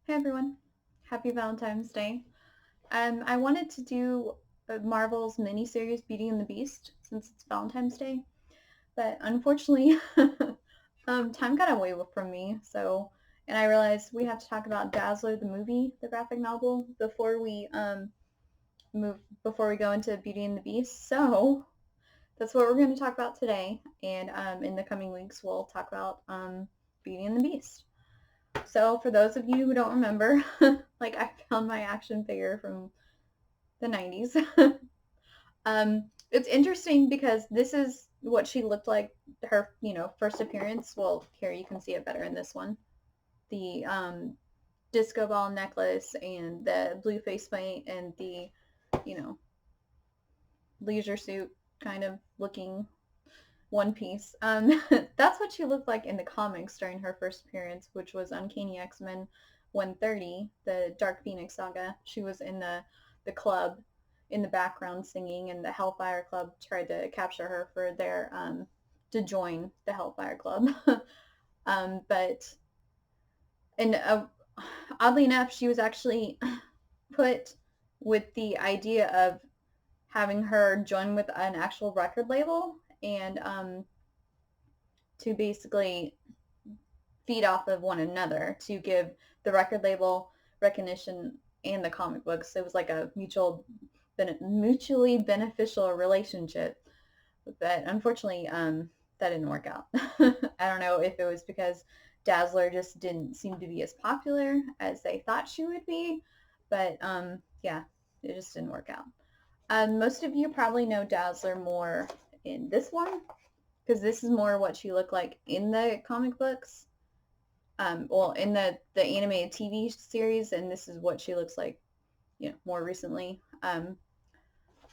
Hey everyone, happy Valentine's Day. I wanted to do Marvel's miniseries Beauty and the Beast since it's Valentine's Day, but unfortunately, time got away from me. And I realized we have to talk about Dazzler the movie, the graphic novel, move before we go into Beauty and the Beast. So that's what we're going to talk about today, and in the coming weeks we'll talk about Beauty and the Beast. So for those of you who don't remember, like I found my action figure from the 90s. It's interesting because this is what she looked like her, first appearance. Well, here you can see it better in this one. The disco ball necklace and the blue face paint and the, you know, leisure suit kind of looking one piece. That's what she looked like in the comics during her first appearance, which was Uncanny X-Men 130, the Dark Phoenix saga. She was in the club in the background singing, and the Hellfire Club tried to capture her for their to join the Hellfire Club. But and oddly enough, she was actually put with the idea of having her join with an actual record label and to basically feed off of one another to give the record label recognition and the comic books. It was like a mutually beneficial relationship. But unfortunately, that didn't work out. I don't know if it was because Dazzler just didn't seem to be as popular as they thought she would be, but yeah, it just didn't work out. Most of you probably know Dazzler more in this one because this is more what she looked like in the comic books. Well, in the animated TV series, and this is what she looks like, more recently.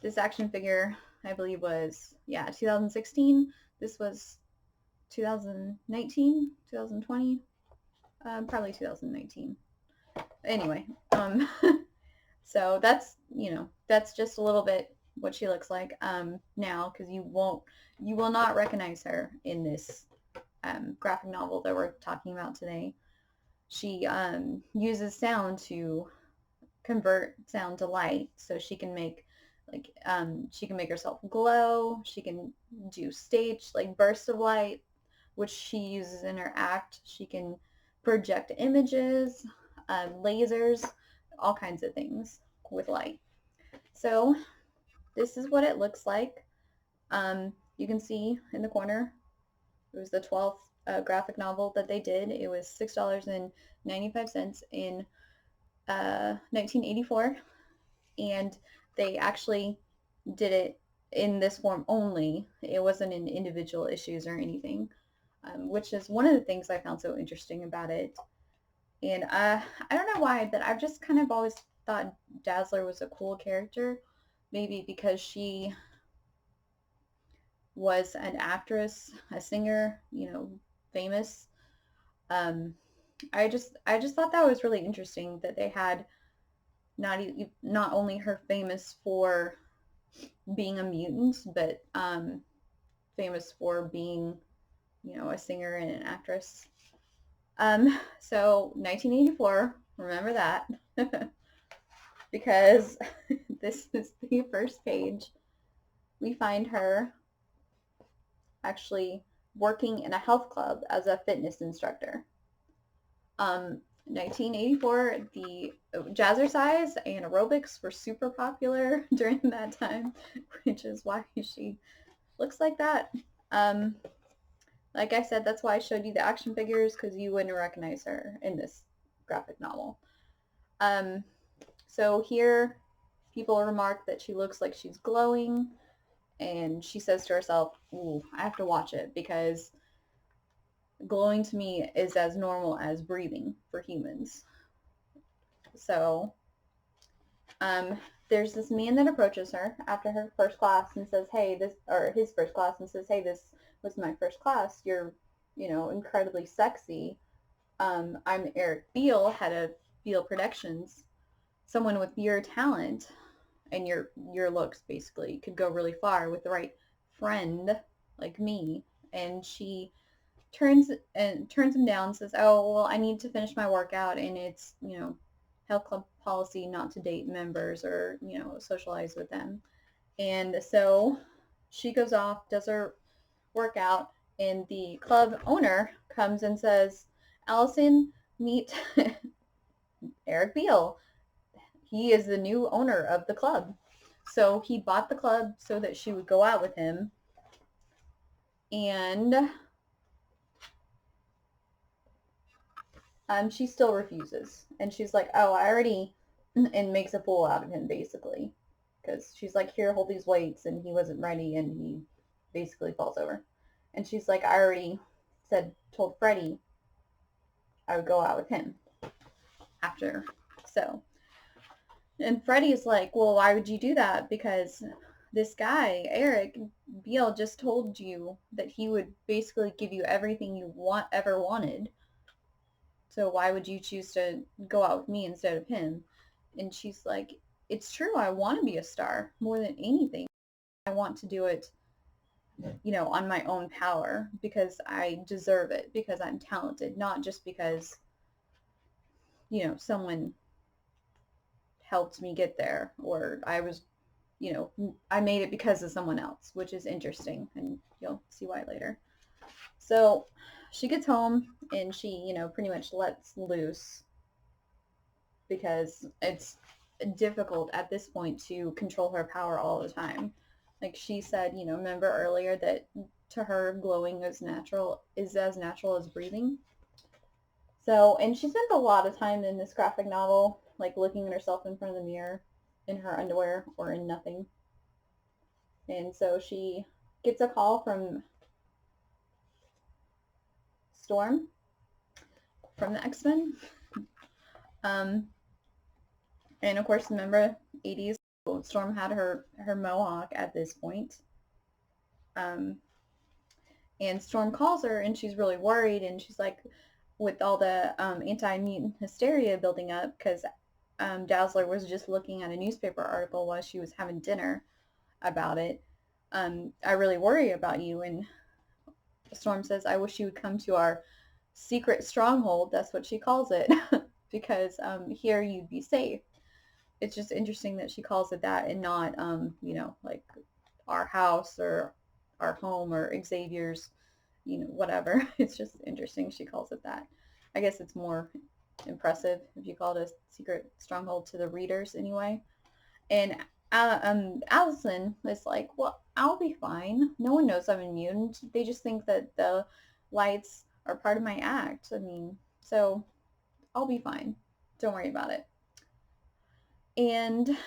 This action figure, I believe, was 2016. This was 2019, 2020, probably 2019. Anyway, so that's just a little bit what she looks like now, because you will not recognize her in this graphic novel that we're talking about today. She uses sound to convert sound to light, so she can make herself glow. She can do stage like bursts of light, which she uses in her act. She can project images, lasers, all kinds of things with light. So this is what it looks like. You can see in the corner, it was the 12th graphic novel that they did. It was $6.95 in 1984, and they actually did it in this form only. It wasn't in individual issues or anything, which is one of the things I found so interesting about it. And I don't know why, but I've just kind of always thought Dazzler was a cool character, maybe because she was an actress, a singer, famous. Um, I just thought that was really interesting that they had not only her famous for being a mutant, but famous for being, a singer and an actress. So 1984, remember that, because this is the first page. We find her actually working in a health club as a fitness instructor. 1984, the jazzercise and aerobics were super popular during that time, which is why she looks like that. Um, like I said, that's why I showed you the action figures, because you wouldn't recognize her in this graphic novel. So here, people remark that she looks like she's glowing, and she says to herself, "Ooh, I have to watch it because glowing to me is as normal as breathing for humans." So there's this man that approaches her after her first class and says, "Hey, his first class, and says, "Hey, this was my first class. You're, incredibly sexy. I'm Eric Beale, head of Beale Productions. Someone with your talent and your looks basically could go really far with the right friend like me." And she turns him down, says, oh, well, I need to finish my workout, and it's, health club policy not to date members or, socialize with them. And so she goes off, does her workout, and the club owner comes and says, Allison, meet Eric Beale. He is the new owner of the club. So he bought the club so that she would go out with him. And she still refuses. And she's like, oh, I already, and makes a fool out of him, basically. Because she's like, here, hold these weights. And he wasn't ready, and he basically falls over. And she's like, I already told Freddie I would go out with him after. So, and Freddie's like, well, why would you do that? Because this guy, Eric Beale, just told you that he would basically give you everything you ever wanted. So why would you choose to go out with me instead of him? And she's like, it's true. I want to be a star more than anything. I want to do it, on my own power because I deserve it, because I'm talented, not just because, someone helped me get there, or I was, I made it because of someone else, which is interesting, and you'll see why later. So she gets home and she, pretty much lets loose because it's difficult at this point to control her power all the time. Like she said, remember earlier that to her glowing is as natural as breathing. So, and she spends a lot of time in this graphic novel, like looking at herself in front of the mirror in her underwear or in nothing. And so she gets a call from Storm from the X-Men. And of course, remember 80s, Storm had her mohawk at this point. And Storm calls her and she's really worried, and she's like, with all the anti-mutant hysteria building up, because Dazzler was just looking at a newspaper article while she was having dinner about it. I really worry about you. And Storm says, I wish you would come to our secret stronghold. That's what she calls it. Because here you'd be safe. It's just interesting that she calls it that and not, like our house or our home or Xavier's, whatever. It's just interesting she calls it that. I guess it's more impressive if you call it a secret stronghold to the readers anyway. And Allison is like, well, I'll be fine. No one knows I'm immune. They just think that the lights are part of my act. I mean, so I'll be fine. Don't worry about it. And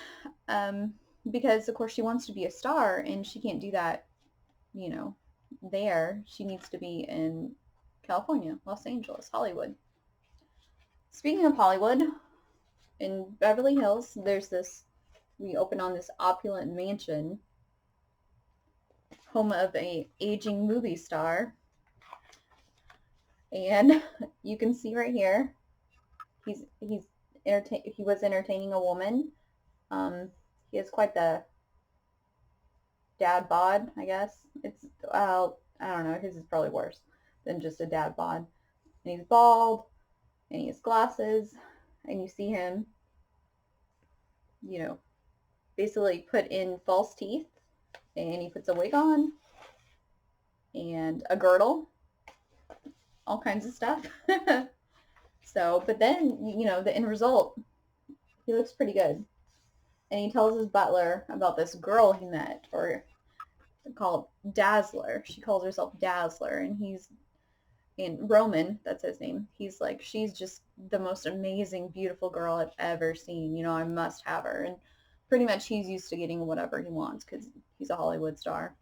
because, of course, she wants to be a star, and she can't do that, there. She needs to be in California, Los Angeles, Hollywood. Speaking of Hollywood, in Beverly Hills, we open on this opulent mansion, home of a aging movie star. And you can see right here, he was entertaining a woman. He has quite the dad bod, I guess. It's, I don't know, his is probably worse than just a dad bod. And he's bald, and he has glasses, and you see him, basically put in false teeth, and he puts a wig on, and a girdle, all kinds of stuff. So, but then, the end result, he looks pretty good. And he tells his butler about this girl he met, or called Dazzler. She calls herself Dazzler, and Roman, that's his name. He's like, she's just the most amazing, beautiful girl I've ever seen. I must have her. And pretty much he's used to getting whatever he wants because he's a Hollywood star.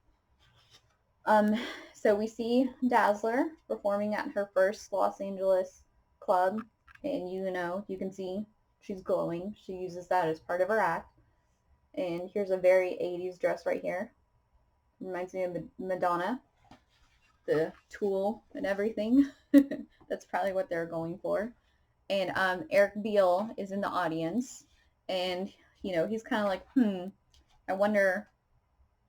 So we see Dazzler performing at her first Los Angeles club, and you can see she's glowing. She uses that as part of her act. And here's a very 80s dress right here. Reminds me of Madonna, the tulle and everything. That's probably what they're going for. And Eric Beale is in the audience, and he's kind of like, I wonder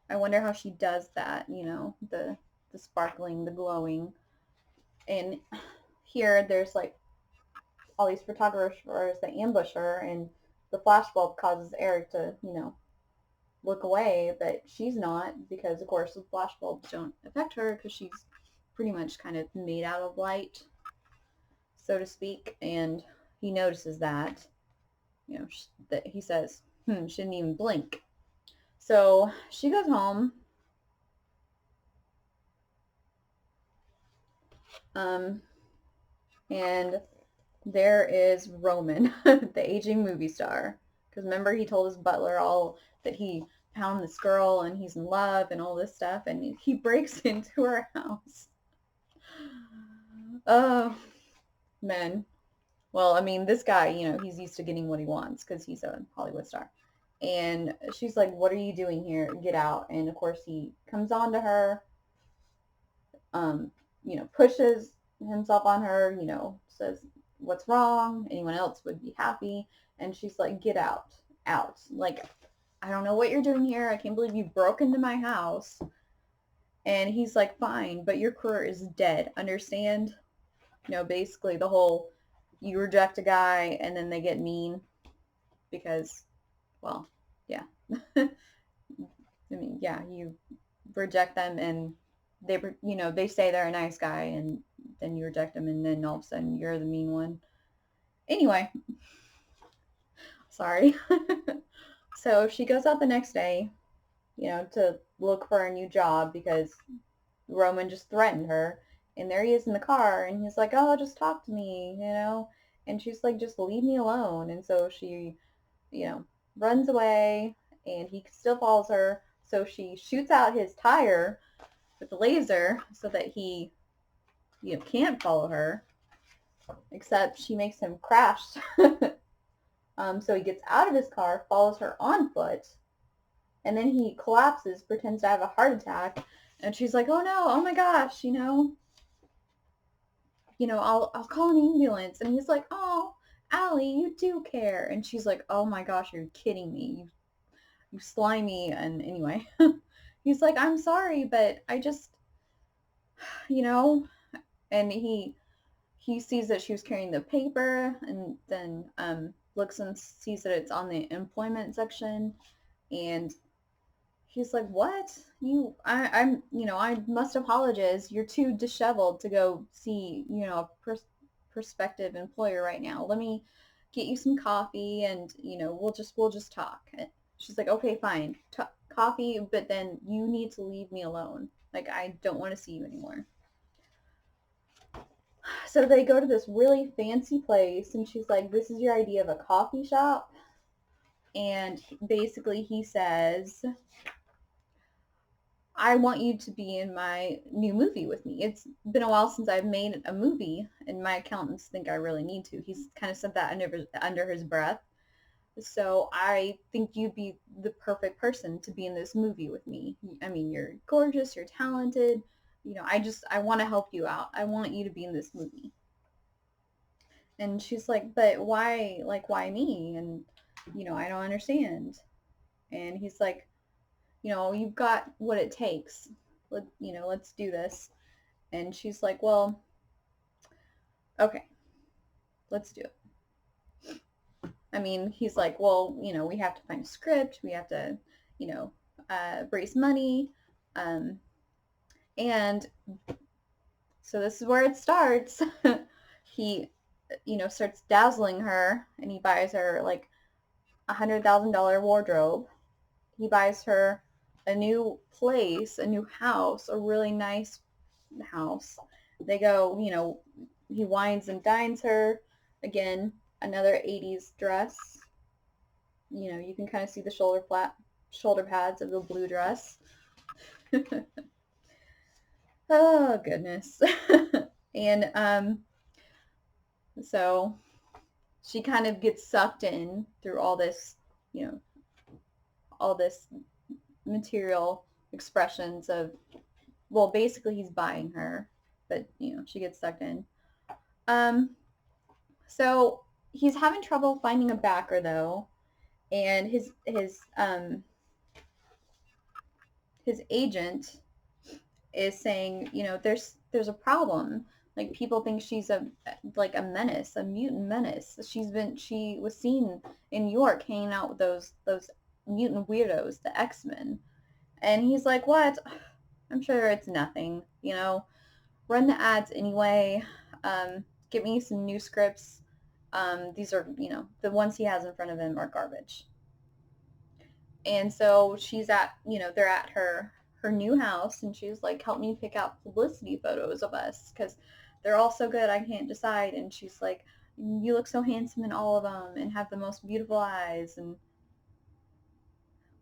how she does that. The sparkling, the glowing. And here there's like all these photographers that ambush her, and the flashbulb causes Eric to, look away, but she's not, because of course the flashbulbs don't affect her because she's pretty much kind of made out of light, so to speak. And he notices that, that he says, shouldn't even blink. So she goes home. And there is Roman, the aging movie star. Because remember, he told his butler all that he found this girl and he's in love and all this stuff, and he breaks into her house. Oh, man. Well, I mean, this guy, he's used to getting what he wants because he's a Hollywood star. And she's like, what are you doing here? Get out. And of course, he comes on to her, pushes himself on her, says, what's wrong? Anyone else would be happy. And she's like, get out. Like, I don't know what you're doing here. I can't believe you broke into my house. And he's like, fine, but your career is dead. Understand? Basically the whole, you reject a guy and then they get mean because, well, yeah. I mean, yeah, you reject them and they say they're a nice guy, and then you reject them, and then all of a sudden you're the mean one. Anyway, sorry. So she goes out the next day, to look for a new job because Roman just threatened her. And there he is in the car, and he's like, oh, just talk to me, And she's like, just leave me alone. And so she, runs away, and he still follows her. So she shoots out his tire with the laser so that he, can't follow her. Except she makes him crash. So he gets out of his car, follows her on foot, and then he collapses, pretends to have a heart attack, and she's like, oh no, oh my gosh, I'll call an ambulance. And he's like, oh, Allie, you do care. And she's like, oh my gosh, you're kidding me. You slimy. And anyway, he's like, I'm sorry, but I just, and he sees that she was carrying the paper, and then looks and sees that it's on the employment section, and he's like, what? I must apologize. You're too disheveled to go see, a prospective employer right now. Let me get you some coffee, and, we'll just talk. And she's like, okay, fine. Coffee, but then you need to leave me alone. Like, I don't want to see you anymore. So they go to this really fancy place, and she's like, this is your idea of a coffee shop? And basically he says, I want you to be in my new movie with me. It's been a while since I've made a movie, and my accountants think I really need to. He's kind of said that under his breath. So I think you'd be the perfect person to be in this movie with me. I mean, you're gorgeous, you're talented. I want to help you out. I want you to be in this movie. And she's like, but why, why me? And, I don't understand. And he's like, you've got what it takes. Let's do this. And she's like, well, okay, let's do it. I mean, he's like, well, we have to find a script. We have to, raise money. And so this is where it starts. He, starts dazzling her, and he buys her like $100,000 wardrobe. He buys her a new place, a new house, a really nice house. They go, he wines and dines her. Again, another 80s dress. You can kind of see the shoulder pads of the blue dress. Oh, goodness. And so she kind of gets sucked in through all this, all this material expressions of, well, basically he's buying her, but, she gets sucked in. So he's having trouble finding a backer, though, and his agent is saying, there's a problem. Like people think she's a menace, a mutant menace. She was seen in New York hanging out with those mutant weirdos, the X-Men. And he's like, "What? I'm sure it's nothing, you know. Run the ads anyway. Get me some new scripts. These are, the ones he has in front of him are garbage." And so they're at her new house, and she's like, "Help me pick out publicity photos of us because they're all so good I can't decide." And she's like, "You look so handsome in all of them and have the most beautiful eyes."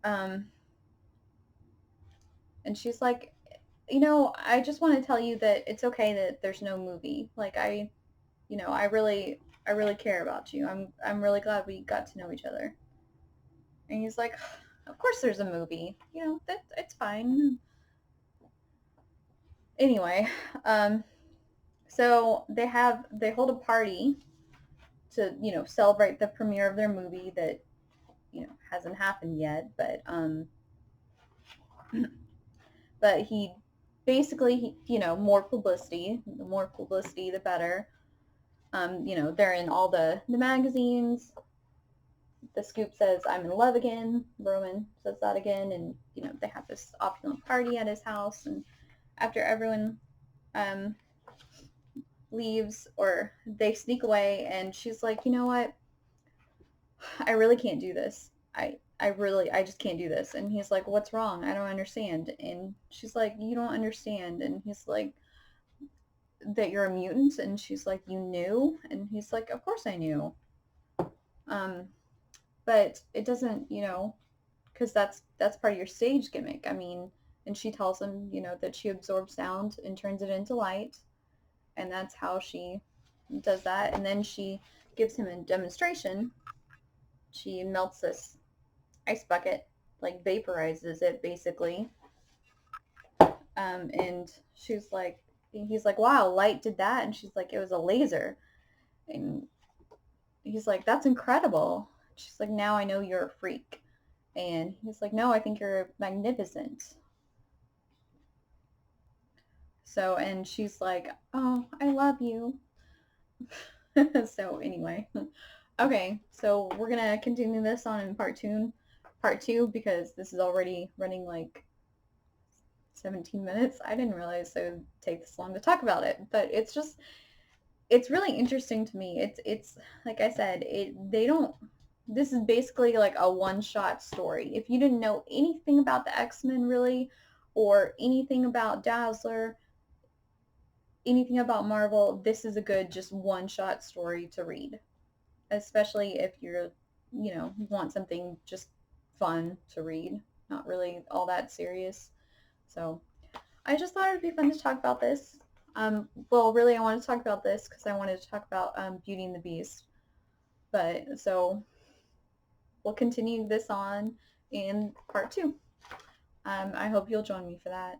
Um and she's like, "I just want to tell you that it's okay that there's no movie. Like I really care about you. I'm really glad we got to know each other." And he's like, "Of course there's a movie. That it's fine." Anyway, so they hold a party to, celebrate the premiere of their movie that, hasn't happened yet, but he basically, more publicity, the more publicity the better. They're in all the magazines. The Scoop says, "I'm in love again." Roman says that again, and they have this opulent party at his house, and after everyone um, leaves, or they sneak away, and she's like, "You know what? I really can't do this. I just can't do this." And he's like, "What's wrong? I don't understand." And she's like, "You don't understand." And he's like, "That you're a mutant?" And she's like, "You knew?" And he's like, "Of course I knew. Um, but it doesn't, because that's part of your stage gimmick. I mean," and she tells him, that she absorbs sound and turns it into light, and that's how she does that. And then she gives him a demonstration. She melts this ice bucket, like vaporizes it basically. And he's like, "Wow, light did that?" And she's like, "It was a laser." And he's like, "That's incredible." She's like, "Now I know you're a freak." And he's like, "No, I think you're magnificent." So, and she's like, "Oh, I love you." So anyway, okay, so we're gonna continue this on in part two, because this is already running like 17 minutes. I didn't realize it would take this long to talk about it, but it's really interesting to me. It's like I said, this is basically like a one-shot story. If you didn't know anything about the X-Men really, or anything about Dazzler, anything about Marvel, this is a good just one-shot story to read, especially if want something just fun to read, not really all that serious. So I just thought it'd be fun to talk about this. Well, really, I wanted to talk about this because I wanted to talk about Beauty and the Beast. But so we'll continue this on in part two. I hope you'll join me for that.